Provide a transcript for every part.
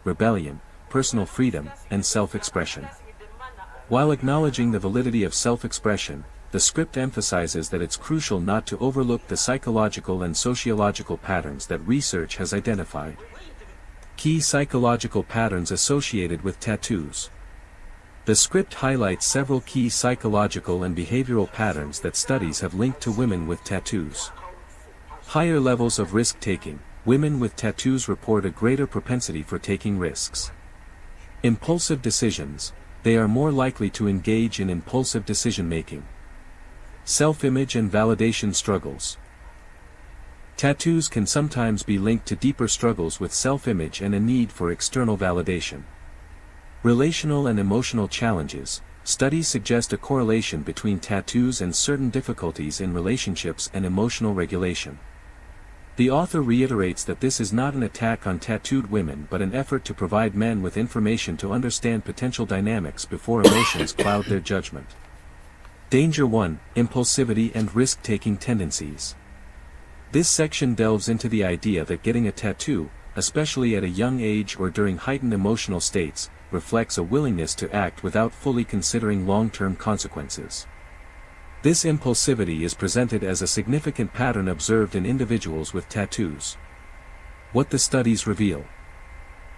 rebellion, personal freedom, and self-expression. While acknowledging the validity of self-expression, the script emphasizes that it's crucial not to overlook the psychological and sociological patterns that research has identified. Key psychological patterns associated with tattoos. The script highlights several key psychological and behavioral patterns that studies have linked to women with tattoos. Higher levels of risk-taking. Women with tattoos report a greater propensity for taking risks. Impulsive decisions. They are more likely to engage in impulsive decision-making. Self-image and validation struggles. Tattoos can sometimes be linked to deeper struggles with self-image and a need for external validation. Relational and emotional challenges. Studies suggest a correlation between tattoos and certain difficulties in relationships and emotional regulation. The author reiterates that this is not an attack on tattooed women but an effort to provide men with information to understand potential dynamics before emotions cloud their judgment. Danger 1: Impulsivity and risk-taking tendencies. This section delves into the idea that getting a tattoo, especially at a young age or during heightened emotional states, reflects a willingness to act without fully considering long-term consequences. This impulsivity is presented as a significant pattern observed in individuals with tattoos. What the studies reveal.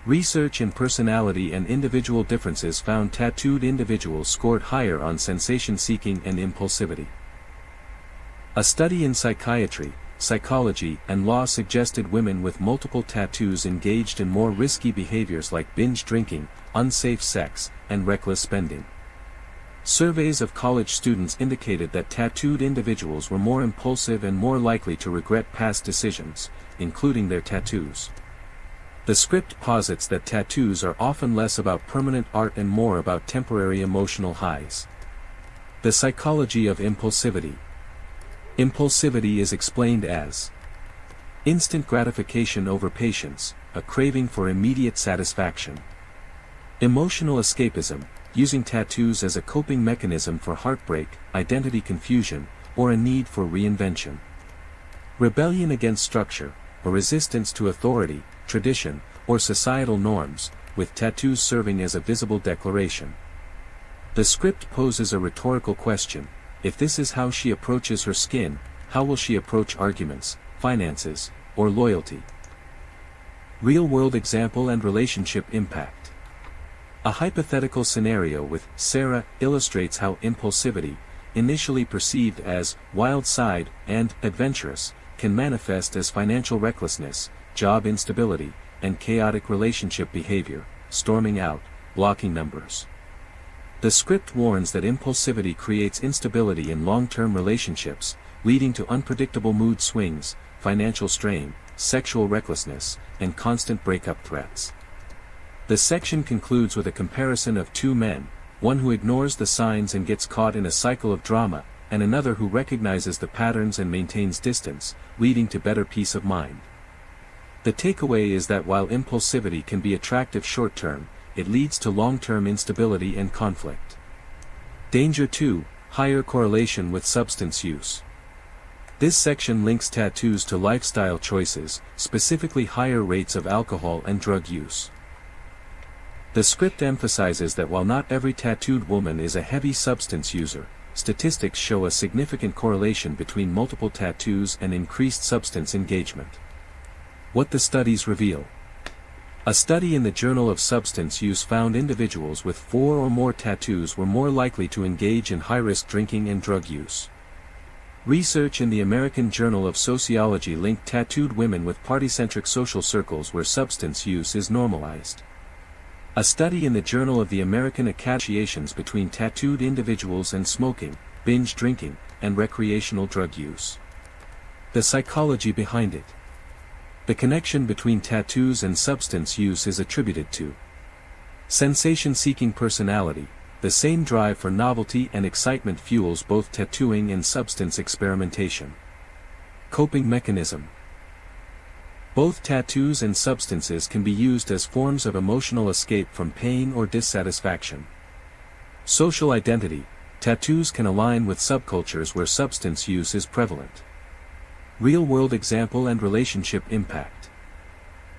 Research in personality and individual differences found tattooed individuals scored higher on sensation-seeking and impulsivity. A study in psychiatry, psychology, and law suggested women with multiple tattoos engaged in more risky behaviors like binge drinking, unsafe sex, and reckless spending. Surveys of college students indicated that tattooed individuals were more impulsive and more likely to regret past decisions, including their tattoos. The script posits that tattoos are often less about permanent art and more about temporary emotional highs. The psychology of impulsivity. Impulsivity is explained as instant gratification over patience, a craving for immediate satisfaction. Emotional escapism, using tattoos as a coping mechanism for heartbreak, identity confusion, or a need for reinvention. Rebellion against structure, a resistance to authority, tradition, or societal norms, with tattoos serving as a visible declaration. The script poses a rhetorical question: if this is how she approaches her skin, how will she approach arguments, finances, or loyalty? Real-world example and relationship impact. A hypothetical scenario with Sarah illustrates how impulsivity, initially perceived as wild side and adventurous, can manifest as financial recklessness, job instability, and chaotic relationship behavior, storming out, blocking numbers. The script warns that impulsivity creates instability in long-term relationships, leading to unpredictable mood swings, financial strain, sexual recklessness, and constant breakup threats. The section concludes with a comparison of two men, one who ignores the signs and gets caught in a cycle of drama, and another who recognizes the patterns and maintains distance, leading to better peace of mind. The takeaway is that while impulsivity can be attractive short-term, it leads to long-term instability and conflict. Danger 2: Higher correlation with substance use. This section links tattoos to lifestyle choices, specifically higher rates of alcohol and drug use. The script emphasizes that while not every tattooed woman is a heavy substance user, statistics show a significant correlation between multiple tattoos and increased substance engagement. What the studies reveal. A study in the Journal of Substance Use found individuals with 4 or more tattoos were more likely to engage in high-risk drinking and drug use. Research in the American Journal of Sociology linked tattooed women with party-centric social circles where substance use is normalized. A study in the Journal of the American Academy associations between tattooed individuals and smoking, binge drinking, and recreational drug use. The psychology behind it. The connection between tattoos and substance use is attributed to sensation-seeking personality. The same drive for novelty and excitement fuels both tattooing and substance experimentation. Coping mechanism. Both tattoos and substances can be used as forms of emotional escape from pain or dissatisfaction. Social identity. Tattoos can align with subcultures where substance use is prevalent. Real-world example and relationship impact.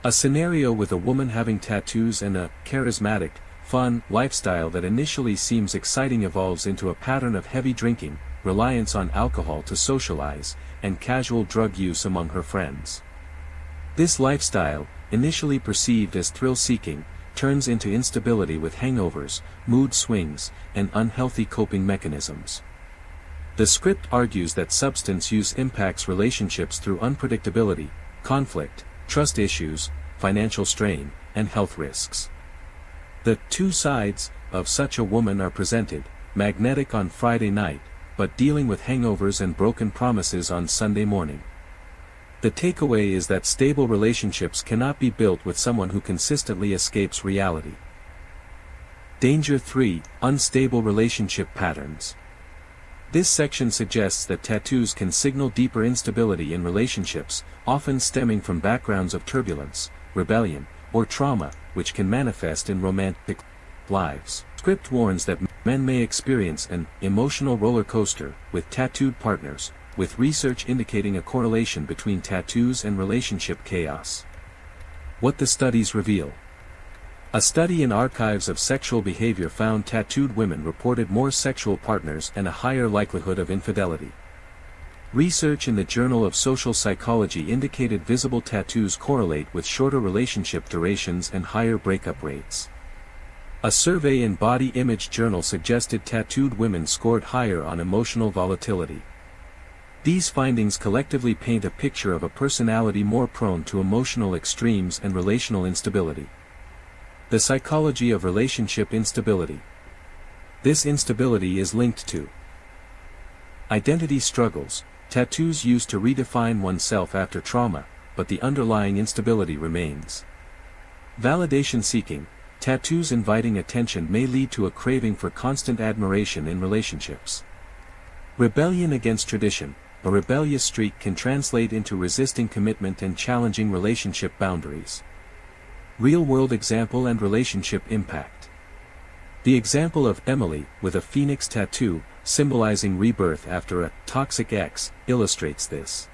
A scenario with a woman having tattoos and a charismatic, fun lifestyle that initially seems exciting evolves into a pattern of heavy drinking, reliance on alcohol to socialize, and casual drug use among her friends. This lifestyle, initially perceived as thrill-seeking, turns into instability with hangovers, mood swings, and unhealthy coping mechanisms. The script argues that substance use impacts relationships through unpredictability, conflict, trust issues, financial strain, and health risks. The two sides of such a woman are presented, magnetic on Friday night, but dealing with hangovers and broken promises on Sunday morning. The takeaway is that stable relationships cannot be built with someone who consistently escapes reality. Danger 3: Unstable relationship patterns. This section suggests that tattoos can signal deeper instability in relationships, often stemming from backgrounds of turbulence, rebellion, or trauma, which can manifest in romantic lives. Script warns that men may experience an emotional roller coaster with tattooed partners, with research indicating a correlation between tattoos and relationship chaos. What the studies reveal. A study in Archives of Sexual Behavior found tattooed women reported more sexual partners and a higher likelihood of infidelity. Research in the Journal of Social Psychology indicated visible tattoos correlate with shorter relationship durations and higher breakup rates. A survey in Body Image Journal suggested tattooed women scored higher on emotional volatility. These findings collectively paint a picture of a personality more prone to emotional extremes and relational instability. The psychology of relationship instability. This instability is linked to identity struggles, tattoos used to redefine oneself after trauma, but the underlying instability remains. Validation seeking, tattoos inviting attention may lead to a craving for constant admiration in relationships. Rebellion against tradition, a rebellious streak can translate into resisting commitment and challenging relationship boundaries. Real-world example and relationship impact. The example of Emily, with a phoenix tattoo, symbolizing rebirth after a toxic ex, illustrates this.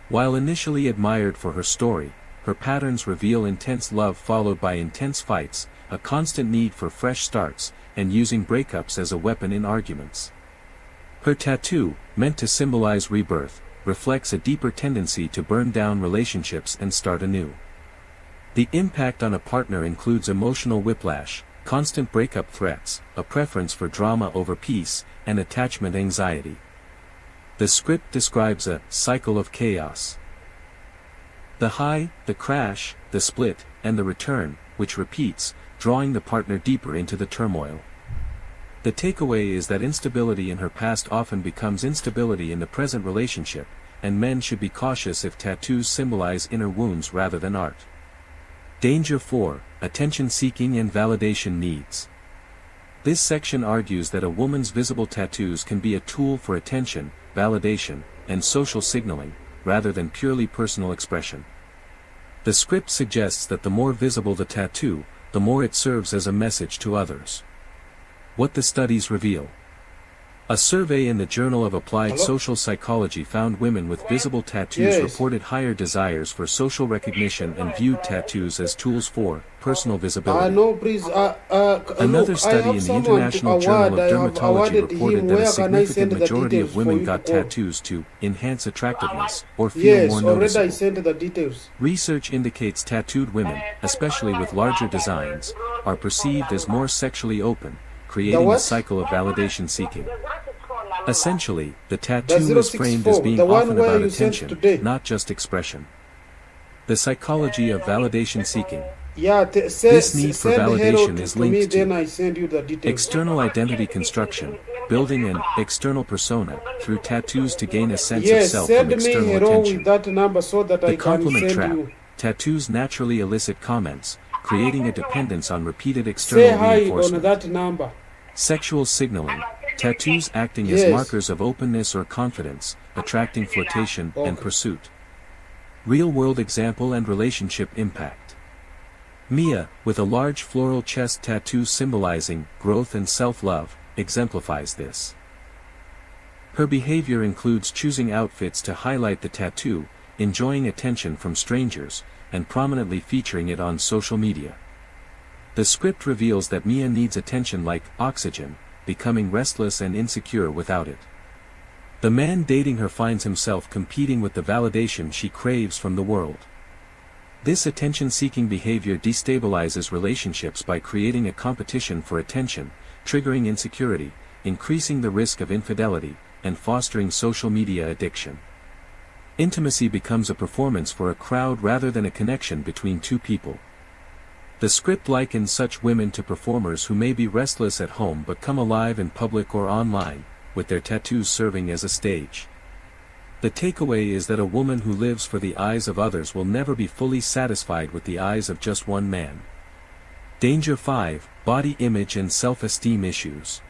While initially admired for her story, her patterns reveal intense love followed by intense fights, a constant need for fresh starts, and using breakups as a weapon in arguments. Her tattoo, meant to symbolize rebirth, reflects a deeper tendency to burn down relationships and start anew. The impact on a partner includes emotional whiplash, constant breakup threats, a preference for drama over peace, and attachment anxiety. The script describes a cycle of chaos. The high, the crash, the split, and the return, which repeats, drawing the partner deeper into the turmoil. The takeaway is that instability in her past often becomes instability in the present relationship, and men should be cautious if tattoos symbolize inner wounds rather than art. Danger 4: Attention-seeking and validation needs. This section argues that a woman's visible tattoos can be a tool for attention, validation, and social signaling, rather than purely personal expression. The script suggests that the more visible the tattoo, the more it serves as a message to others. What the studies reveal. A survey in the Journal of Applied Social Psychology found women with visible tattoos reported higher desires for social recognition and viewed tattoos as tools for personal visibility. Another study in the International Journal of Dermatology reported that a significant majority of women got tattoos to enhance attractiveness or feel more noticeable. Research indicates tattooed women, especially with larger designs, are perceived as more sexually open, creating a cycle of validation seeking. Essentially, the tattoo is framed as being often about attention, not just expression. The psychology of validation seeking. This need for validation is linked to external identity construction, building an external persona through tattoos to gain a sense of self from external attention. The compliment trap. Tattoos naturally elicit comments, creating a dependence on repeated external reinforcement. Sexual signaling. Tattoos acting as markers of openness or confidence, attracting flirtation and pursuit. Real-world example and relationship impact. Mia, with a large floral chest tattoo symbolizing growth and self-love, exemplifies this. Her behavior includes choosing outfits to highlight the tattoo, enjoying attention from strangers, and prominently featuring it on social media. The script reveals that Mia needs attention like oxygen, becoming restless and insecure without it. The man dating her finds himself competing with the validation she craves from the world. This attention-seeking behavior destabilizes relationships by creating a competition for attention, triggering insecurity, increasing the risk of infidelity, and fostering social media addiction. Intimacy becomes a performance for a crowd rather than a connection between two people. The script likens such women to performers who may be restless at home but come alive in public or online, with their tattoos serving as a stage. The takeaway is that a woman who lives for the eyes of others will never be fully satisfied with the eyes of just one man. Danger 5: Body image and self-esteem issues.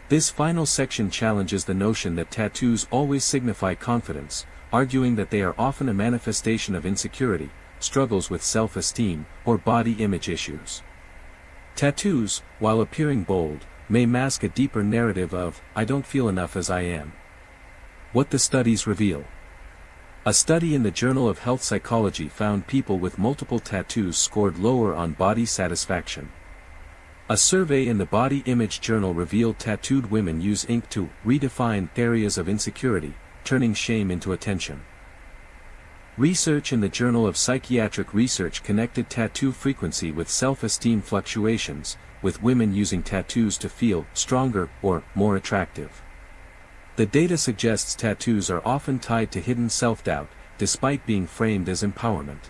This final section challenges the notion that tattoos always signify confidence, arguing that they are often a manifestation of insecurity, struggles with self-esteem, or body image issues. Tattoos, while appearing bold, may mask a deeper narrative of, "I don't feel enough as I am." What the studies reveal. A study in the Journal of Health Psychology found people with multiple tattoos scored lower on body satisfaction. A survey in the Body Image Journal revealed tattooed women use ink to redefine areas of insecurity, turning shame into attention. Research in the Journal of Psychiatric Research connected tattoo frequency with self-esteem fluctuations, with women using tattoos to feel stronger or more attractive. The data suggests tattoos are often tied to hidden self-doubt, despite being framed as empowerment.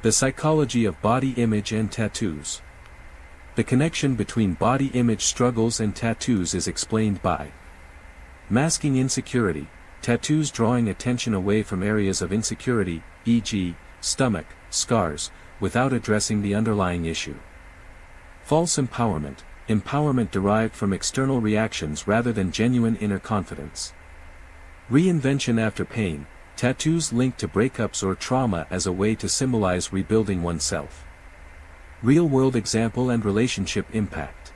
The psychology of body image and tattoos. The connection between body image struggles and tattoos is explained by masking insecurity, tattoos drawing attention away from areas of insecurity, e.g., stomach, scars, without addressing the underlying issue. False empowerment, empowerment derived from external reactions rather than genuine inner confidence. Reinvention after pain, tattoos linked to breakups or trauma as a way to symbolize rebuilding oneself. Real-world example and relationship impact.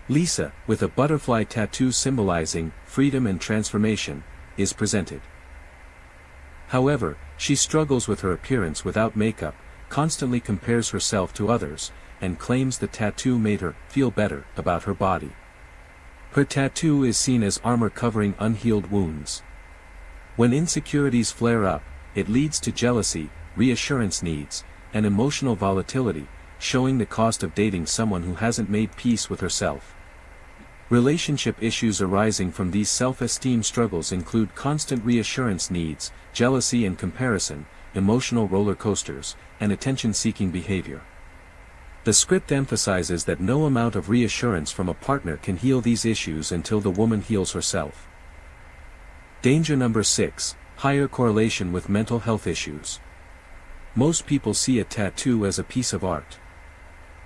Lisa, with a butterfly tattoo symbolizing freedom and transformation, is presented. However, she struggles with her appearance without makeup, constantly compares herself to others, and claims the tattoo made her feel better about her body. Her tattoo is seen as armor covering unhealed wounds. When insecurities flare up, it leads to jealousy, reassurance needs, and emotional volatility, showing the cost of dating someone who hasn't made peace with herself. Relationship issues arising from these self-esteem struggles include constant reassurance needs, jealousy and comparison, emotional roller coasters, and attention-seeking behavior. The script emphasizes that no amount of reassurance from a partner can heal these issues until the woman heals herself. Danger number 6: Higher correlation with mental health issues. Most people see a tattoo as a piece of art.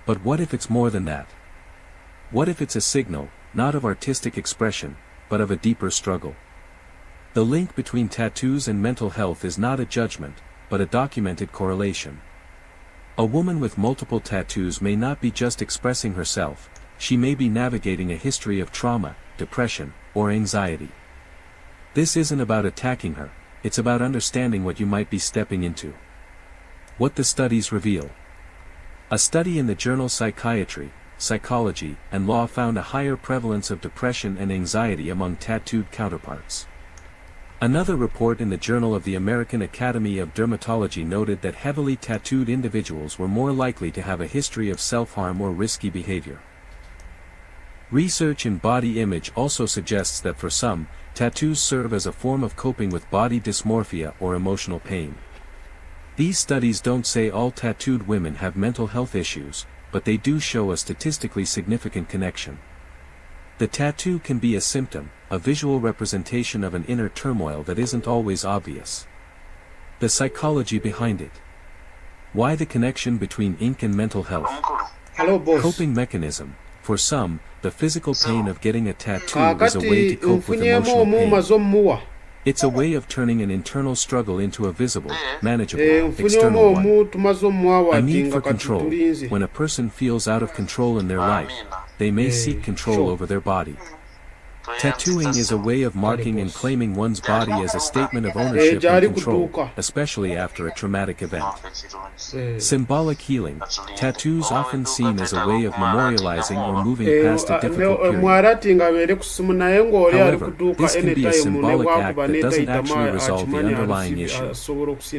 But what if it's more than that? What if it's a signal, not of artistic expression, but of a deeper struggle? The link between tattoos and mental health is not a judgment, but a documented correlation. A woman with multiple tattoos may not be just expressing herself, she may be navigating a history of trauma, depression, or anxiety. This isn't about attacking her, it's about understanding what you might be stepping into. What the studies reveal. A study in the journal Psychiatry, Psychology, and Law found a higher prevalence of depression and anxiety among tattooed counterparts. Another report in the Journal of the American Academy of Dermatology noted that heavily tattooed individuals were more likely to have a history of self-harm or risky behavior. Research in body image also suggests that for some, tattoos serve as a form of coping with body dysmorphia or emotional pain. These studies don't say all tattooed women have mental health issues, but they do show a statistically significant connection. The tattoo can be a symptom, a visual representation of an inner turmoil that isn't always obvious. The psychology behind it. Why the connection between ink and mental health? Hello, boss. Coping mechanism. For some, the physical pain of getting a tattoo is a way to cope with emotional pain. It's a way of turning an internal struggle into a visible, manageable, external one. A need for control. When a person feels out of control in their life, they may seek control over their body. Tattooing is a way of marking and claiming one's body as a statement of ownership and control, especially after a traumatic event. Symbolic healing. Tattoos often seen as a way of memorializing or moving past a difficult period. However, this can be a symbolic act that doesn't actually resolve the underlying issue,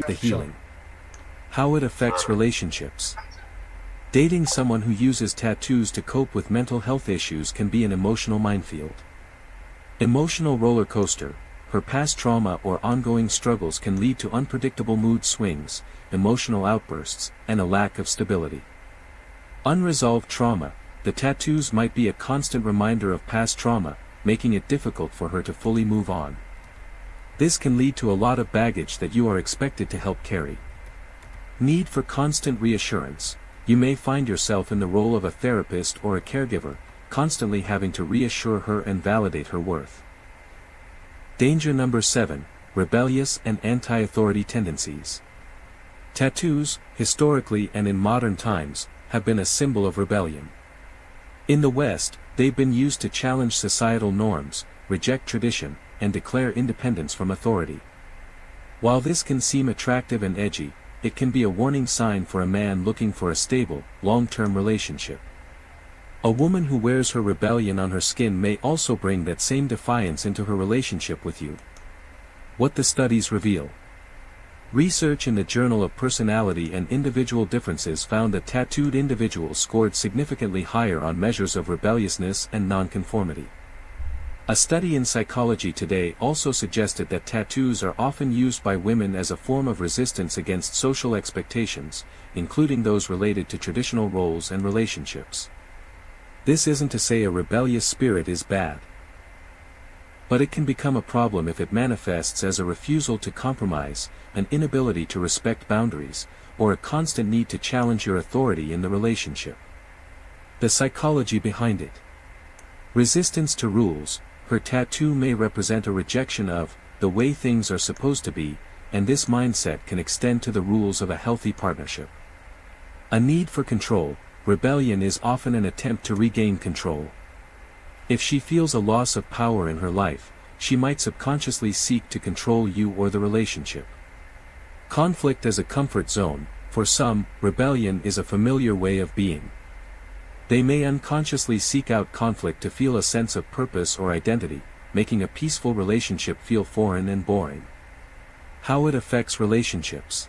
the healing. How it affects relationships. Dating someone who uses tattoos to cope with mental health issues can be an emotional minefield. Emotional roller coaster. Her past trauma or ongoing struggles can lead to unpredictable mood swings, emotional outbursts, and a lack of stability. Unresolved trauma. The tattoos might be a constant reminder of past trauma, making it difficult for her to fully move on. This can lead to a lot of baggage that you are expected to help carry. Need for constant reassurance. You may find yourself in the role of a therapist or a caregiver, constantly having to reassure her and validate her worth. Danger number 7, rebellious and anti-authority tendencies. Tattoos, historically and in modern times, have been a symbol of rebellion. In the West, they've been used to challenge societal norms, reject tradition, and declare independence from authority. While this can seem attractive and edgy, it can be a warning sign for a man looking for a stable, long-term relationship. A woman who wears her rebellion on her skin may also bring that same defiance into her relationship with you. What the studies reveal. Research in the Journal of Personality and Individual Differences found that tattooed individuals scored significantly higher on measures of rebelliousness and nonconformity. A study in Psychology Today also suggested that tattoos are often used by women as a form of resistance against social expectations, including those related to traditional roles and relationships. This isn't to say a rebellious spirit is bad. But it can become a problem if it manifests as a refusal to compromise, an inability to respect boundaries, or a constant need to challenge your authority in the relationship. The psychology behind it. Resistance to rules. Her tattoo may represent a rejection of the way things are supposed to be, and this mindset can extend to the rules of a healthy partnership. A need for control. Rebellion is often an attempt to regain control. If she feels a loss of power in her life, she might subconsciously seek to control you or the relationship. Conflict as a comfort zone. For some, rebellion is a familiar way of being. They may unconsciously seek out conflict to feel a sense of purpose or identity, making a peaceful relationship feel foreign and boring. How it affects relationships.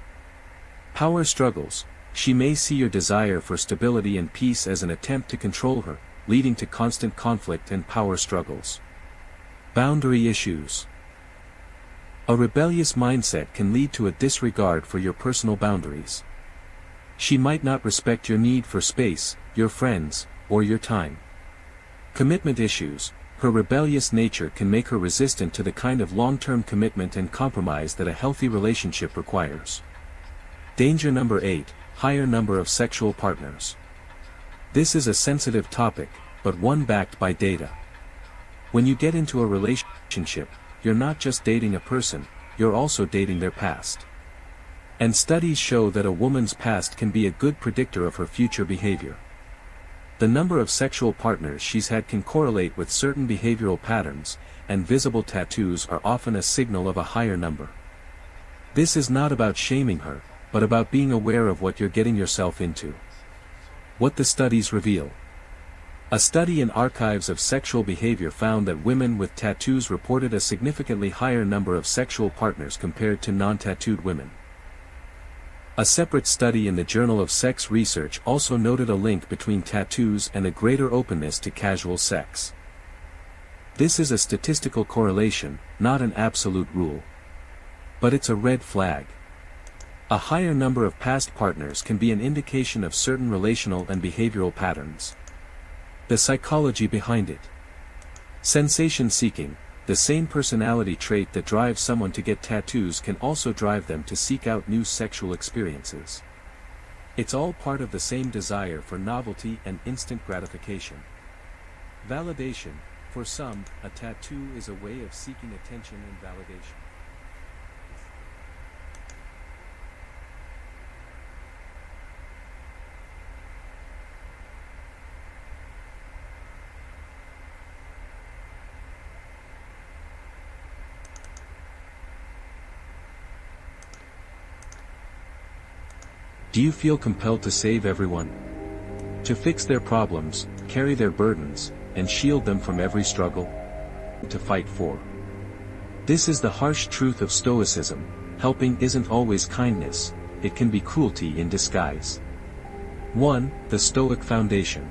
Power struggles. She may see your desire for stability and peace as an attempt to control her, leading to constant conflict and power struggles. Boundary issues. A rebellious mindset can lead to a disregard for your personal boundaries. She might not respect your need for space, your friends, or your time. Commitment issues. Her rebellious nature can make her resistant to the kind of long-term commitment and compromise that a healthy relationship requires. Danger number 8. Higher number of sexual partners. This is a sensitive topic, but one backed by data. When you get into a relationship, you're not just dating a person, you're also dating their past. And studies show that a woman's past can be a good predictor of her future behavior. The number of sexual partners she's had can correlate with certain behavioral patterns, and visible tattoos are often a signal of a higher number. This is not about shaming her, but about being aware of what you're getting yourself into. What the studies reveal. A study in Archives of Sexual Behavior found that women with tattoos reported a significantly higher number of sexual partners compared to non-tattooed women. A separate study in the Journal of Sex Research also noted a link between tattoos and a greater openness to casual sex. This is a statistical correlation, not an absolute rule. But it's a red flag. A higher number of past partners can be an indication of certain relational and behavioral patterns. The psychology behind it. Sensation seeking. The same personality trait that drives someone to get tattoos can also drive them to seek out new sexual experiences. It's all part of the same desire for novelty and instant gratification. Validation. For some, a tattoo is a way of seeking attention and validation. Do you feel compelled to save everyone? To fix their problems, carry their burdens, and shield them from every struggle? To fight for? This is the harsh truth of Stoicism: helping isn't always kindness, it can be cruelty in disguise. 1. The Stoic Foundation.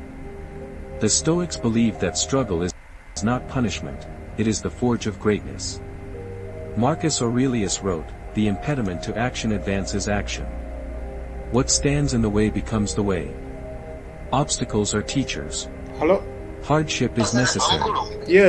The Stoics believe that struggle is not punishment, it is the forge of greatness. Marcus Aurelius wrote, "The impediment to action advances action. What stands in the way becomes the way." Obstacles are teachers. Hello? Hardship is necessary. Yeah.